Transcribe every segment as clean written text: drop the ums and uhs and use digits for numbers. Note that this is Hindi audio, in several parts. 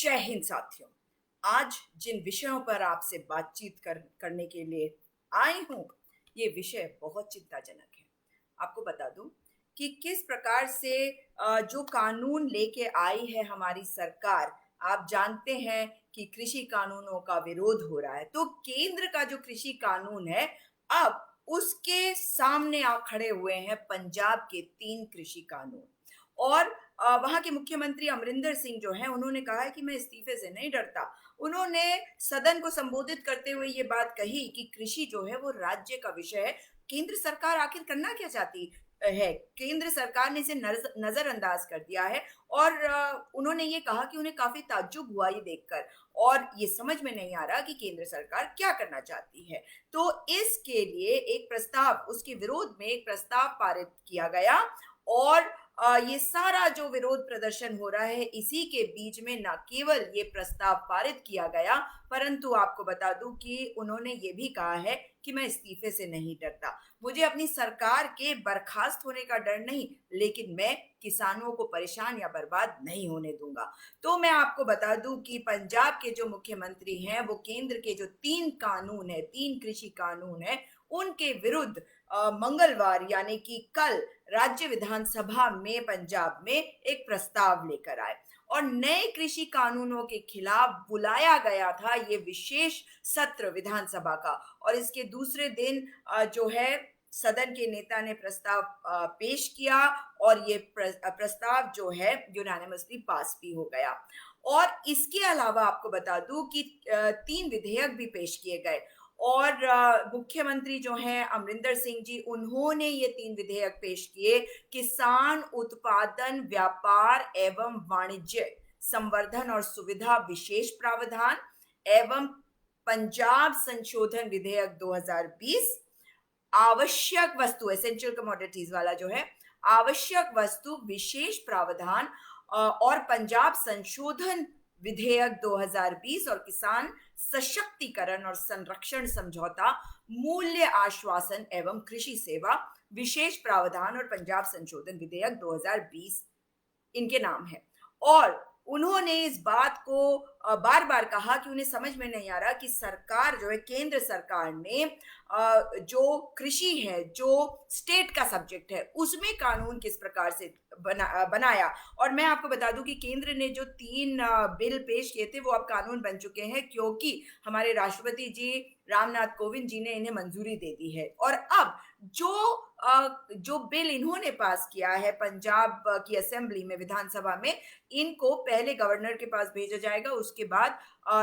जय हिंद साथियों। आज जिन विषयों पर आपसे बातचीत करने के लिए आई हूं, ये विषय बहुत चिंताजनक है। आपको बता दूं कि किस प्रकार से जो कानून लेके आई है हमारी सरकार। आप जानते हैं कि कृषि कानूनों का विरोध हो रहा है, तो केंद्र का जो कृषि कानून है, अब उसके सामने आ खड़े हुए हैं पंजाब के 3 कृषि कानून। और वहाँ के मुख्यमंत्री अमरिंदर सिंह जो हैं, उन्होंने कहा है कि मैं इस्तीफे से नहीं डरता। उन्होंने सदन को संबोधित करते हुए ये बात कही कि कृषि जो है वो राज्य का विषय है। केंद्र सरकार आखिर करना क्या चाहती है? केंद्र सरकार ने इसे नजरअंदाज कर दिया है। और उन्होंने ये कहा कि उन्हें काफी ताज्जुब हुआ ये देखकर, और ये समझ में नहीं आ रहा कि केंद्र सरकार क्या करना चाहती है। तो इसके लिए एक प्रस्ताव, उसके विरोध में एक प्रस्ताव पारित किया गया। और ये सारा जो विरोध प्रदर्शन हो रहा है, इसी के बीच में न केवल ये प्रस्ताव पारित किया गया, परंतु आपको बता दूं कि उन्होंने ये भी कहा है कि मैं इस्तीफे से नहीं डरता। मुझे अपनी सरकार के बर्खास्त होने का डर नहीं, लेकिन मैं किसानों को परेशान या बर्बाद नहीं होने दूंगा। तो मैं आपको बता दूं कि पंजाब के जो मुख्यमंत्री हैं, वो केंद्र के जो 3 कानून है, 3 कृषि कानून है, उनके विरुद्ध मंगलवार यानी कि कल राज्य विधानसभा में पंजाब में एक प्रस्ताव लेकर आए। और नए कृषि कानूनों के खिलाफ बुलाया गया था ये विशेष सत्र विधानसभा का। और इसके दूसरे दिन जो है, सदन के नेता ने प्रस्ताव पेश किया, और ये प्रस्ताव जो है यूनानिमसली पास भी हो गया। और इसके अलावा आपको बता दूं कि 3 विधेयक भी पेश किए गए। और मुख्यमंत्री जो हैं अमरिंदर सिंह जी, उन्होंने ये 3 विधेयक पेश किए। किसान उत्पादन व्यापार एवं वाणिज्य संवर्धन और सुविधा विशेष प्रावधान एवं पंजाब संशोधन विधेयक 2020, आवश्यक वस्तु एसेंशियल कमोडिटीज वाला जो है, आवश्यक वस्तु विशेष प्रावधान और पंजाब संशोधन विधेयक 2020, और किसान सशक्तिकरण और संरक्षण समझौता, मूल्य आश्वासन एवं कृषि सेवा विशेष प्रावधान और पंजाब संशोधन विधेयक 2020 इनके नाम है। और उन्होंने इस बात को बार बार कहा कि उन्हें समझ में नहीं आ रहा कि सरकार जो है, केंद्र सरकार ने जो कृषि है, जो स्टेट का सब्जेक्ट है, उसमें कानून किस प्रकार से बनाया। और मैं आपको बता दूं कि केंद्र ने जो 3 बिल पेश किए थे, वो अब कानून बन चुके हैं, क्योंकि हमारे राष्ट्रपति जी रामनाथ कोविंद जी ने इन्हें मंजूरी दे दी है। और अब जो बिल इन्होंने पास किया है पंजाब की असेंबली में, विधानसभा में, इनको पहले गवर्नर के पास भेजा जाएगा, उसके बाद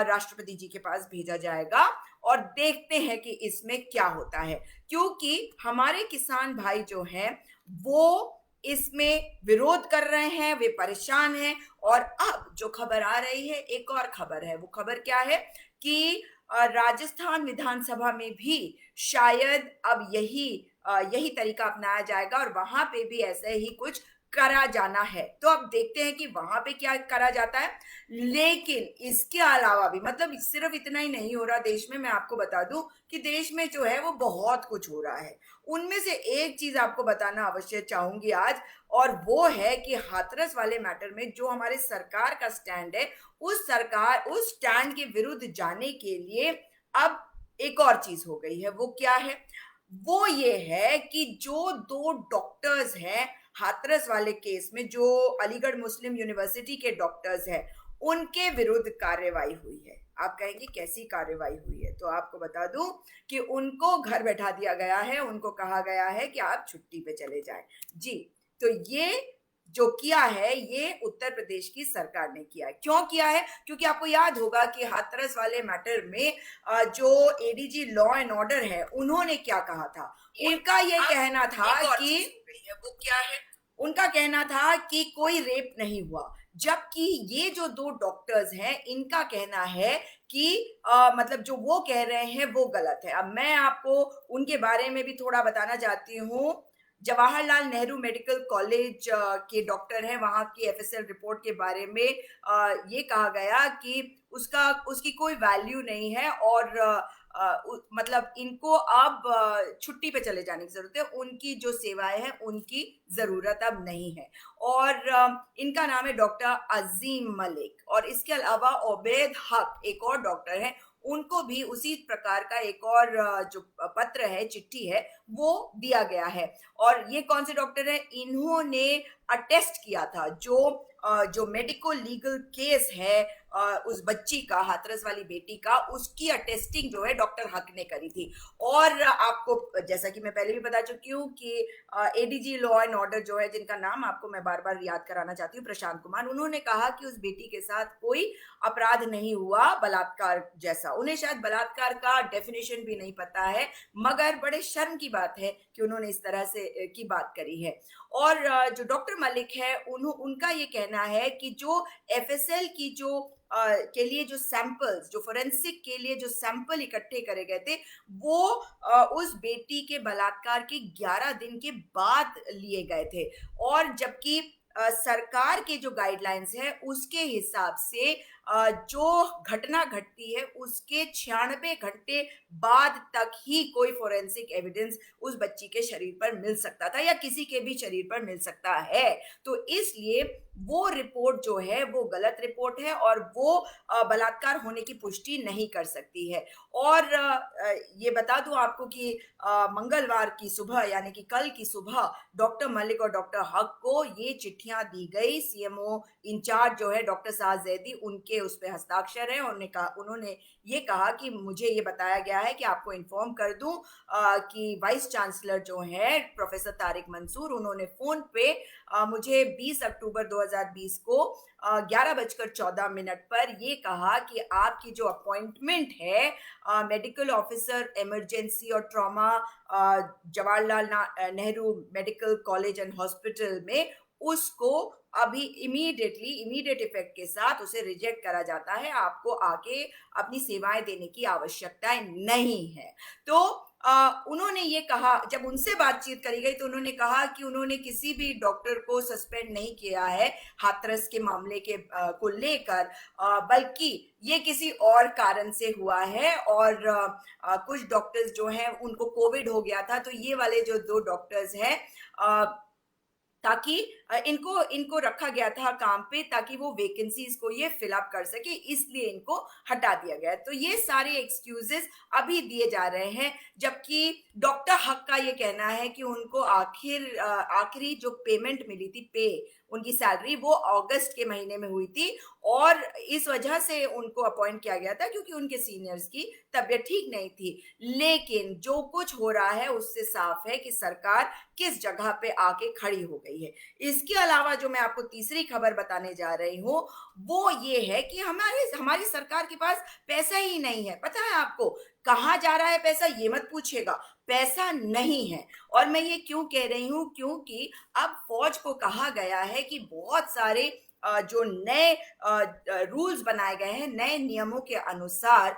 राष्ट्रपति जी के पास भेजा जाएगा। और देखते हैं कि इसमें क्या होता है, क्योंकि हमारे किसान भाई जो हैं, वो इसमें विरोध कर रहे हैं, वे परेशान हैं। और अब जो खबर आ रही है, एक और खबर है। वो खबर क्या है कि राजस्थान विधानसभा में भी शायद अब यही तरीका अपनाया जाएगा, और वहां पे भी ऐसे ही कुछ करा जाना है। तो अब देखते हैं कि वहां पे क्या करा जाता है। लेकिन इसके अलावा भी, मतलब सिर्फ इतना ही नहीं हो रहा देश में। मैं आपको बता दूं कि देश में जो है वो बहुत कुछ हो रहा है। उनमें से एक चीज आपको बताना अवश्य चाहूंगी आज, और वो है कि हाथरस वाले मैटर में जो हमारे सरकार का स्टैंड है, उस स्टैंड के विरुद्ध जाने के लिए अब एक और चीज हो गई है। वो क्या है? वो ये है कि जो 2 डॉक्टर्स हैं हाथरस वाले केस में, जो अलीगढ़ मुस्लिम यूनिवर्सिटी के डॉक्टर्स हैं, उनके विरुद्ध कार्रवाई हुई है। आप कहेंगे कैसी कार्रवाई हुई है? तो आपको बता दूं कि उनको घर बैठा दिया गया है, उनको कहा गया है कि आप छुट्टी पे चले जाएं। जी। तो ये जो किया है, ये उत्तर प्रदेश की सरकार ने किया है। क्यों किया है? क्योंकि आपको याद होगा कि हाथरस वाले मैटर में जो एडीजी लॉ एंड ऑर्डर है, उन्होंने क्या कहा था? उनका ये कहना था कि वो क्या है? उनका कहना था कि कोई रेप नहीं हुआ, जबकि ये जो 2 डॉक्टर्स हैं, इनका कहना है कि मतलब जो वो कह रहे हैं वो गलत है। अब मैं आपको उनके बारे में भी थोड़ा बताना चाहती हूँ। जवाहरलाल नेहरू मेडिकल कॉलेज के डॉक्टर हैं, वहाँ की एफएसएल रिपोर्ट के बारे में ये कहा गया कि उसकी कोई वैल्यू नहीं है और मतलब इनको अब छुट्टी पे चले जाने की ज़रूरत है, उनकी जो सेवाएँ हैं, उनकी ज़रूरत अब नहीं है। और इनका नाम है डॉक्टर अज़ीम मलिक और इसके अलावा उबैद हक एक और डॉक्टर हैं, उनको भी उसी प्रकार का एक और जो पत्र है, चिट्ठी है, वो दिया गया है। और ये कौन से डॉक्टर हैं? इन्होंने अटेस्ट किया था जो मेडिको लीगल केस है उस बच्ची का, हाथरस वाली बेटी का, उसकी अटेस्टिंग जो है डॉक्टर हक ने करी थी। और आपको जैसा कि मैं पहले भी बता चुकी हूँ कि एडीजी लॉ एंड ऑर्डर जो है, जिनका नाम आपको मैं बार-बार याद कराना चाहती हूँ, प्रशांत कुमार, उन्होंने कहा कि उस बेटी के साथ कोई अपराध नहीं हुआ बलात्कार जैसा। उन्हें शायद बलात्कार का डेफिनेशन भी नहीं पता है, मगर बड़े शर्म की बात है कि उन्होंने इस तरह से की बात करी है। और जो डॉक्टर मलिक है, उनका ये कहना है कि जो एफएसएल की के लिए जो सैंपल्स, जो फोरेंसिक के लिए जो सैंपल इकट्ठे करे गए थे, वो उस बेटी के बलात्कार के 11 दिन के बाद लिए गए थे। और जबकि सरकार के जो गाइडलाइंस है, उसके हिसाब से जो घटना घटती है, उसके 96 घंटे बाद तक ही कोई फोरेंसिक एविडेंस उस बच्ची के शरीर पर मिल सकता था या किसी के भी शरीर पर मिल सकता है। तो इसलिए वो रिपोर्ट जो है, वो गलत रिपोर्ट है और वो बलात्कार होने की पुष्टि नहीं कर सकती है। और ये बता दूं आपको कि मंगलवार की सुबह यानी कि कल की सुबह डॉक्टर मलिक और डॉक्टर हक को ये चिट्ठियां दी गई। सीएमओ इंचार्ज जो है डॉक्टर साद जैदी, उनके उस पे हस्ताक्षर है। उन्होंने ये कहा कि मुझे ये बताया गया है कि आपको इन्फॉर्म कर दूं कि वाइस चांसलर जो है प्रोफेसर तारिक मंसूर, उन्होंने फोन पे मुझे 20 अक्टूबर 2020 को 11:14 पर ये कहा कि आपकी जो अपॉइंटमेंट है मेडिकल ऑफिसर इमरजेंसी और trauma Jawaharlal Nehru medical college and hospital में, उसको अभी इमीडिएट इफेक्ट के साथ उसे रिजेक्ट करा जाता है। आपको आके अपनी सेवाएं देने की आवश्यकता नहीं है। तो उन्होंने ये कहा, जब उनसे बातचीत करी गई तो उन्होंने कहा कि उन्होंने किसी भी डॉक्टर को सस्पेंड नहीं किया है हाथरस के मामले को लेकर, बल्कि ये किसी और कारण से हुआ है। और कुछ डॉक्टर्स जो हैं उनको कोविड हो गया था, तो ये वाले जो 2 डॉक्टर्स हैं ताकि इनको इनको रखा गया था काम पे ताकि वो वैकेंसीज को ये फिल अप कर सके, इसलिए इनको हटा दिया गया। तो ये सारे एक्सक्यूजेस अभी दिए जा रहे हैं, जबकि डॉक्टर हक का ये कहना है कि उनको आखिरी जो पेमेंट मिली थी, उनकी सैलरी, वो अगस्त के महीने में हुई थी और इस वजह से उनको अपॉइंट किया गया था क्योंकि उनके सीनियर्स की तबीयत ठीक नहीं थी। लेकिन जो कुछ हो रहा है उससे साफ है कि सरकार किस जगह पे आके खड़ी हो गई है। इसके अलावा जो मैं आपको तीसरी खबर बताने जा रही हूँ, वो ये है कि हमारी सरकार के पास पैसा ही नहीं है। पता है आपको कहाँ जा रहा है पैसा? ये मत पूछिएगा, पैसा नहीं है। और मैं ये क्यों कह रही हूँ? क्योंकि अब फौज को कहा गया है कि बहुत सारे जो नए रूल्स बनाए गए हैं, नए नियमों के अनुसार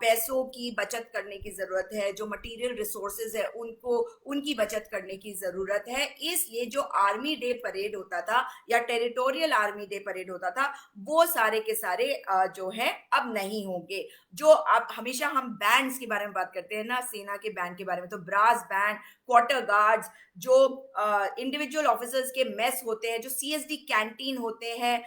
पैसों की बचत करने की जरूरत है, जो मटेरियल रिसोर्सेज है उनकी बचत करने की जरूरत है। इसलिए जो आर्मी डे परेड होता था या टेरिटोरियल आर्मी डे परेड होता था, वो सारे के सारे जो है अब नहीं होंगे। जो आप हमेशा हम बैंड्स के बारे में बात करते हैं ना, सेना के बैंड के बारे में, तो ब्रास बैंड, क्वार्टर गार्ड्स, जो इंडिविजुअल ऑफिसर्स के मेस होते हैं, जो सीएसडी कैंटीन होते हैं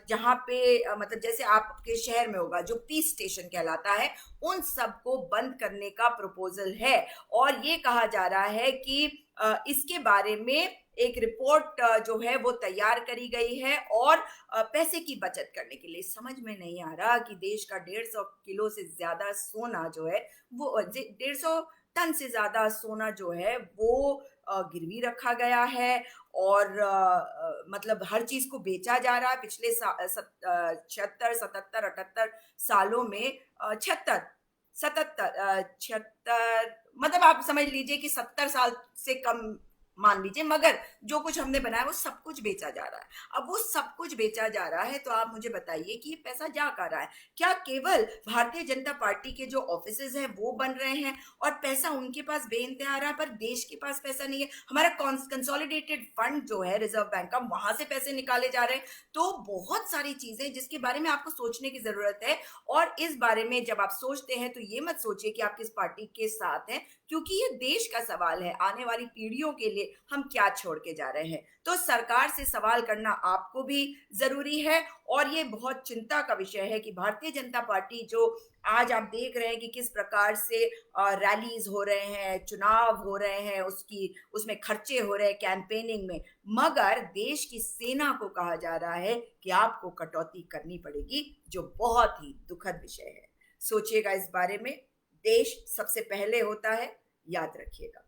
जहाँ पे मतलब जैसे आपके शहर में होगा जो पीस स्टेशन कहलाता है, उन सबको बंद करने का प्रपोजल है। और ये कहा जा रहा है कि इसके बारे में एक रिपोर्ट जो है वो तैयार करी गई है और पैसे की बचत करने के लिए। समझ में नहीं आ रहा कि देश का 150 किलो से ज्यादा सोना जो है वो 150 टन से ज्यादा सोना जो है वो गिरवी रखा गया है और मतलब हर चीज को बेचा जा रहा है। पिछले 76 77 78 सालों में 76 77 76 मतलब आप समझ लीजिए कि 70 साल से कम मान लीजिए, मगर जो कुछ हमने बनाया वो सब कुछ बेचा जा रहा है। अब वो सब कुछ बेचा जा रहा है तो आप मुझे बताइए कि ये पैसा जा कहाँ रहा है? क्या केवल भारतीय जनता पार्टी के जो ऑफिसेज़ हैं वो बन रहे हैं और पैसा उनके पास बेइंतहा आ रहा है, पर देश के पास पैसा नहीं है? हमारा कंसोलिडेटेड फंड जो है रिजर्व बैंक का, वहाँ से पैसे निकाले जा रहे हैं। तो बहुत सारी चीज़ें जिसके बारे में आपको सोचने की ज़रूरत है, और इस बारे में जब आप सोचते हैं तो ये मत सोचिए कि आप किस पार्टी के साथ हैं, क्योंकि ये देश का सवाल है, आने वाली पीढ़ियों के लिए हम क्या छोड़ के जा रहे हैं। तो सरकार से सवाल करना आपको भी ज़रूरी है, और ये बहुत चिंता का विषय है कि भारतीय जनता पार्टी जो आज आप देख रहे हैं कि किस प्रकार से रैलीज़ हो रहे हैं, चुनाव हो रहे हैं, उसमें खर्चे हो रहे हैं कैंपेनिंग में, मगर देश की सेना को कहा जा रहा है कि आपको कटौती करनी पड़ेगी, जो बहुत ही दुखद विषय है। सोचिएगा इस बारे में, देश सबसे पहले होता है, याद रखिएगा।